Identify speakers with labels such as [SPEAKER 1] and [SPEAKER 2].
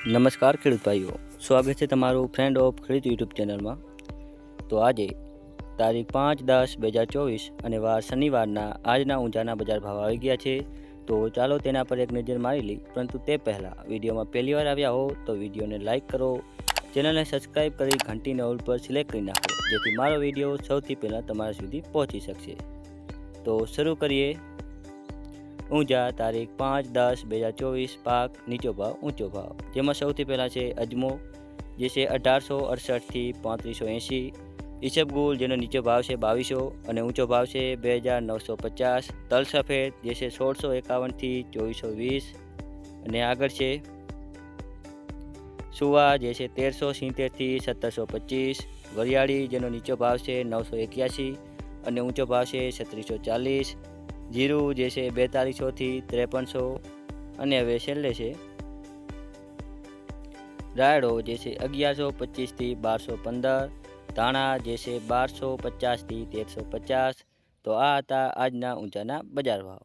[SPEAKER 1] નમસ્કાર ખેડૂત ભાઈઓ, સ્વાગત છે તમારું ફ્રેન્ડ ઓફ ખેડૂત યુટ્યુબ ચેનલમાં। તો આજે તારીખ 5/10/2024 અને વાર શનિવારના આજના ઊંઝાના બજાર ભાવ આવી ગયા છે। તો ચાલો તેના પર એક નજર મારી લઈ, પરંતુ તે પહેલાં વિડીયોમાં પહેલી વાર આવ્યા હો તો વિડીયોને લાઇક કરો, ચેનલને સબસ્ક્રાઈબ કરી ઘંટીને ઓલ પર સિલેક્ટ કરી નાખો, જેથી મારો વિડીયો સૌથી પહેલાં તમારા સુધી પહોંચી શકશે। તો શરૂ કરીએ। ઊંઝા તારીખ 5/10/2024 પાક નીચો ભાવ ઊંચો ભાવ, જેમાં સૌથી પહેલાં છે અજમો, જે છે 1868 થી 3580। ઈસબગુલ, જેનો નીચો ભાવ છે 2200 અને ઊંચો ભાવ છે 2950। તલ સફેદ, જે છે 1651 થી 2420 અને આગળ છે સુવા, જે છે 1370 થી 1725। વરિયાળી, જેનો નીચો ભાવ છે 981 અને ઊંચો ભાવ છે 3640। જીરું, જે છે 4200 થી 5300 અને હવે છેલ્લે છે રાયડો, જે છે 1125 થી 1215। ધાણા, જે છે 1250 થી 1350। તો આ હતા આજના ઊંઝાના બજાર ભાવ।